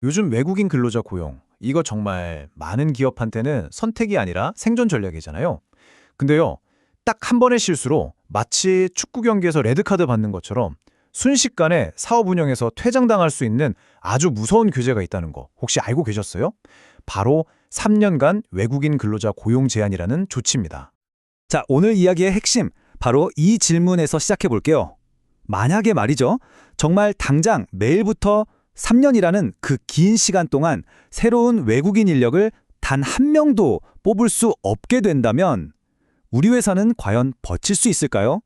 요즘 외국인 근로자 고용, 이거 정말 많은 기업한테는 선택이 아니라 생존 전략이잖아요. 근데요, 딱 한 번의 실수로 마치 축구 경기에서 레드카드 받는 것처럼 순식간에 사업 운영에서 퇴장당할 수 있는 아주 무서운 규제가 있다는 거 혹시 알고 계셨어요? 바로 3년간 외국인 근로자 고용 제한이라는 조치입니다. 자, 오늘 이야기의 핵심, 바로 이 질문에서 시작해 볼게요. 만약에 말이죠, 정말 당장 내일부터 3년이라는 그 긴 시간 동안 새로운 외국인 인력을 단 한 명도 뽑을 수 없게 된다면 우리 회사는 과연 버틸 수 있을까요?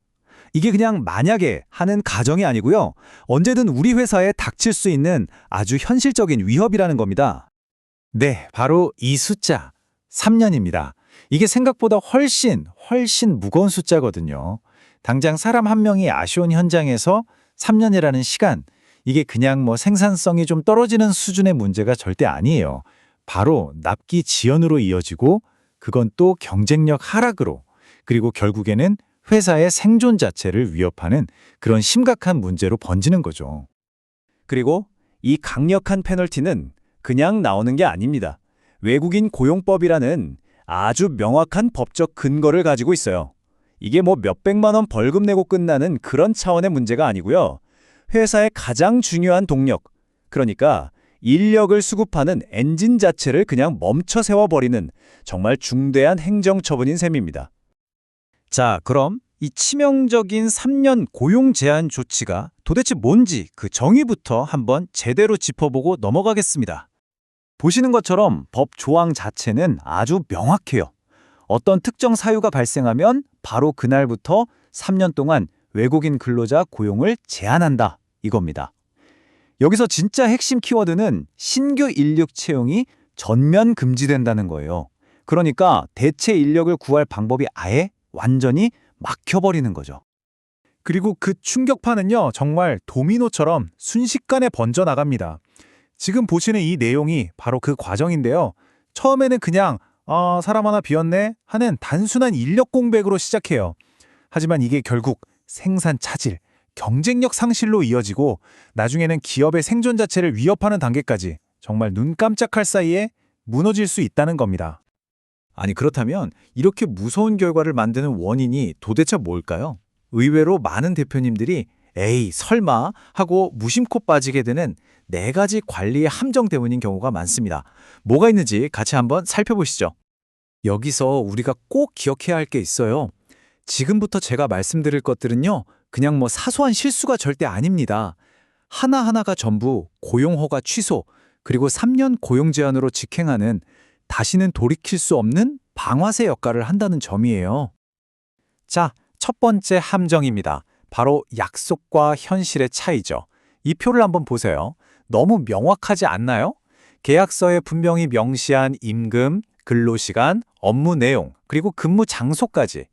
이게 그냥 만약에 하는 가정이 아니고요. 언제든 우리 회사에 닥칠 수 있는 아주 현실적인 위협이라는 겁니다. 네, 바로 이 숫자, 3년입니다. 이게 생각보다 훨씬 무거운 숫자거든요. 당장 사람 한 명이 아쉬운 현장에서 3년이라는 시간, 이게 그냥 생산성이 좀 떨어지는 수준의 문제가 절대 아니에요. 바로 납기 지연으로 이어지고 그건 또 경쟁력 하락으로, 그리고 결국에는 회사의 생존 자체를 위협하는 그런 심각한 문제로 번지는 거죠. 그리고 이 강력한 페널티는 그냥 나오는 게 아닙니다. 외국인 고용법이라는 아주 명확한 법적 근거를 가지고 있어요. 이게 몇백만 원 벌금 내고 끝나는 그런 차원의 문제가 아니고요. 회사의 가장 중요한 동력, 그러니까 인력을 수급하는 엔진 자체를 그냥 멈춰 세워버리는 정말 중대한 행정처분인 셈입니다. 자, 그럼 이 치명적인 3년 고용 제한 조치가 도대체 뭔지 그 정의부터 한번 제대로 짚어보고 넘어가겠습니다. 보시는 것처럼 법 조항 자체는 아주 명확해요. 어떤 특정 사유가 발생하면 바로 그날부터 3년 동안 외국인 근로자 고용을 제한한다, 이겁니다. 여기서 진짜 핵심 키워드는 신규 인력 채용이 전면 금지된다는 거예요. 그러니까 대체 인력을 구할 방법이 아예 완전히 막혀버리는 거죠. 그리고 그 충격파는요, 정말 도미노처럼 순식간에 번져나갑니다. 지금 보시는 이 내용이 바로 그 과정인데요. 처음에는 그냥 사람 하나 비었네 하는 단순한 인력 공백으로 시작해요. 하지만 이게 결국 생산 차질, 경쟁력 상실로 이어지고 나중에는 기업의 생존 자체를 위협하는 단계까지 정말 눈 깜짝할 사이에 무너질 수 있다는 겁니다. 아니, 그렇다면 이렇게 무서운 결과를 만드는 원인이 도대체 뭘까요? 의외로 많은 대표님들이 에이, 설마 하고 무심코 빠지게 되는 4가지 관리의 함정 때문인 경우가 많습니다. 뭐가 있는지 같이 한번 살펴보시죠. 여기서 우리가 꼭 기억해야 할 게 있어요. 지금부터 제가 말씀드릴 것들은요, 그냥 사소한 실수가 절대 아닙니다. 하나하나가 전부 고용허가 취소, 그리고 3년 고용 제한으로 직행하는 다시는 돌이킬 수 없는 방아쇠 역할을 한다는 점이에요. 자, 첫 번째 함정입니다. 바로 약속과 현실의 차이죠. 이 표를 한번 보세요. 너무 명확하지 않나요? 계약서에 분명히 명시한 임금, 근로시간, 업무 내용, 그리고 근무 장소까지.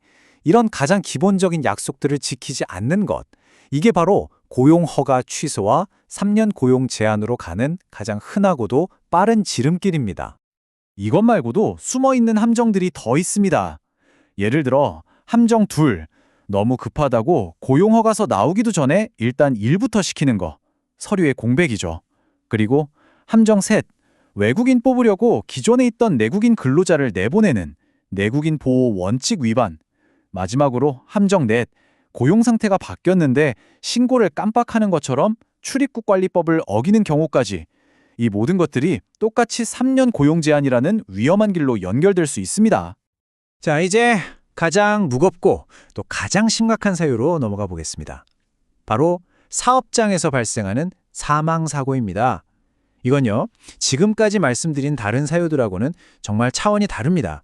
이런 가장 기본적인 약속들을 지키지 않는 것. 이게 바로 고용허가 취소와 3년 고용 제한으로 가는 가장 흔하고도 빠른 지름길입니다. 이것 말고도 숨어있는 함정들이 더 있습니다. 예를 들어 함정 2, 너무 급하다고 고용허가서 나오기도 전에 일단 일부터 시키는 거, 서류의 공백이죠. 그리고 함정 3, 외국인 뽑으려고 기존에 있던 내국인 근로자를 내보내는 내국인 보호 원칙 위반. 마지막으로 함정 4, 고용 상태가 바뀌었는데 신고를 깜빡하는 것처럼 출입국 관리법을 어기는 경우까지. 이 모든 것들이 똑같이 3년 고용 제한이라는 위험한 길로 연결될 수 있습니다. 자, 이제 가장 무겁고 또 가장 심각한 사유로 넘어가 보겠습니다. 바로 사업장에서 발생하는 사망사고입니다. 이건요, 지금까지 말씀드린 다른 사유들하고는 정말 차원이 다릅니다.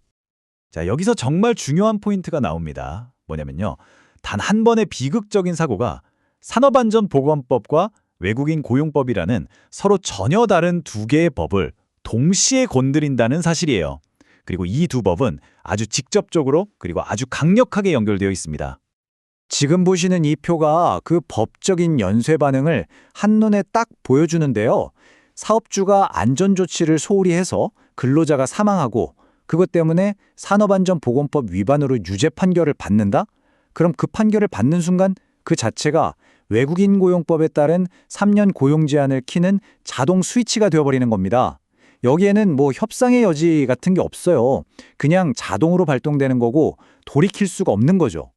자, 여기서 정말 중요한 포인트가 나옵니다. 뭐냐면요, 단 한 번의 비극적인 사고가 산업안전보건법과 외국인 고용법이라는 서로 전혀 다른 2개의 법을 동시에 건드린다는 사실이에요. 그리고 이 2법은 아주 직접적으로 그리고 아주 강력하게 연결되어 있습니다. 지금 보시는 이 표가 그 법적인 연쇄 반응을 한눈에 딱 보여주는데요. 사업주가 안전조치를 소홀히 해서 근로자가 사망하고 그것 때문에 산업안전보건법 위반으로 유죄 판결을 받는다? 그럼 그 판결을 받는 순간 그 자체가 외국인 고용법에 따른 3년 고용 제한을 키는 자동 스위치가 되어버리는 겁니다. 여기에는 뭐 협상의 여지 같은 게 없어요. 그냥 자동으로 발동되는 거고 돌이킬 수가 없는 거죠.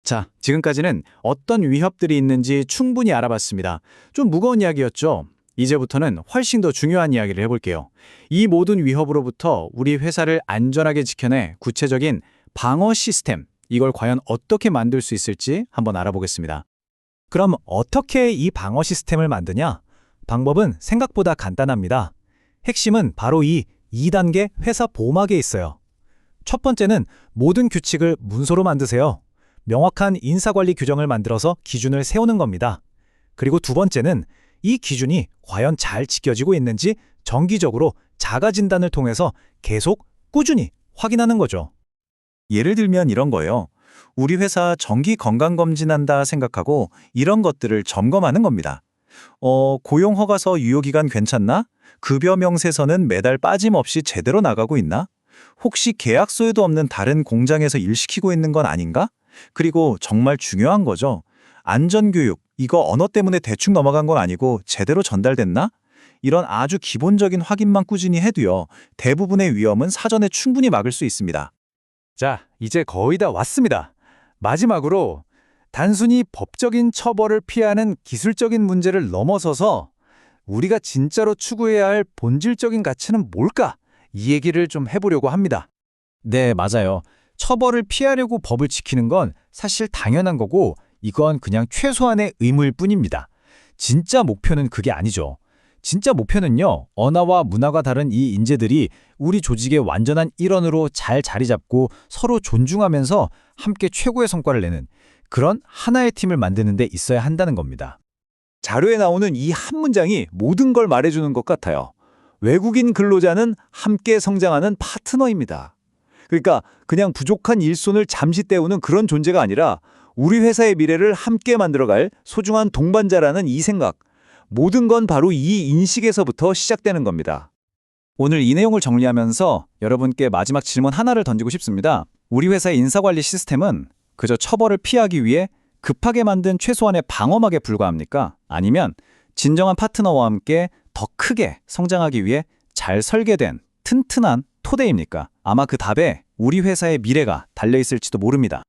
자, 지금까지는 어떤 위협들이 있는지 충분히 알아봤습니다. 좀 무거운 이야기였죠? 이제부터는 훨씬 더 중요한 이야기를 해볼게요. 이 모든 위협으로부터 우리 회사를 안전하게 지켜내 구체적인 방어 시스템, 이걸 과연 어떻게 만들 수 있을지 한번 알아보겠습니다. 그럼 어떻게 이 방어 시스템을 만드냐? 방법은 생각보다 간단합니다. 핵심은 바로 이 2단계 회사 보호막에 있어요. 첫 번째는 모든 규칙을 문서로 만드세요. 명확한 인사관리 규정을 만들어서 기준을 세우는 겁니다. 그리고 두 번째는 이 기준이 과연 잘 지켜지고 있는지 정기적으로 자가 진단을 통해서 계속 꾸준히 확인하는 거죠. 예를 들면 이런 거예요. 우리 회사 정기 건강검진한다 생각하고 이런 것들을 점검하는 겁니다. 고용허가서 유효기간 괜찮나? 급여 명세서는 매달 빠짐없이 제대로 나가고 있나? 혹시 계약서에도 없는 다른 공장에서 일 시키고 있는 건 아닌가? 그리고 정말 중요한 거죠. 안전교육, 이거 언어 때문에 대충 넘어간 건 아니고 제대로 전달됐나? 이런 아주 기본적인 확인만 꾸준히 해도요, 대부분의 위험은 사전에 충분히 막을 수 있습니다. 자, 이제 거의 다 왔습니다. 마지막으로 단순히 법적인 처벌을 피하는 기술적인 문제를 넘어서서 우리가 진짜로 추구해야 할 본질적인 가치는 뭘까? 이 얘기를 좀 해보려고 합니다. 네, 맞아요. 처벌을 피하려고 법을 지키는 건 사실 당연한 거고 이건 그냥 최소한의 의무일 뿐입니다. 진짜 목표는 그게 아니죠. 진짜 목표는요, 언어와 문화가 다른 이 인재들이 우리 조직의 완전한 일원으로 잘 자리 잡고 서로 존중하면서 함께 최고의 성과를 내는 그런 하나의 팀을 만드는 데 있어야 한다는 겁니다. 자료에 나오는 이 한 문장이 모든 걸 말해주는 것 같아요. 외국인 근로자는 함께 성장하는 파트너입니다. 그러니까 그냥 부족한 일손을 잠시 때우는 그런 존재가 아니라 우리 회사의 미래를 함께 만들어갈 소중한 동반자라는 이 생각, 모든 건 바로 이 인식에서부터 시작되는 겁니다. 오늘 이 내용을 정리하면서 여러분께 마지막 질문 하나를 던지고 싶습니다. 우리 회사의 인사관리 시스템은 그저 처벌을 피하기 위해 급하게 만든 최소한의 방어막에 불과합니까? 아니면 진정한 파트너와 함께 더 크게 성장하기 위해 잘 설계된 튼튼한 토대입니까? 아마 그 답에 우리 회사의 미래가 달려있을지도 모릅니다.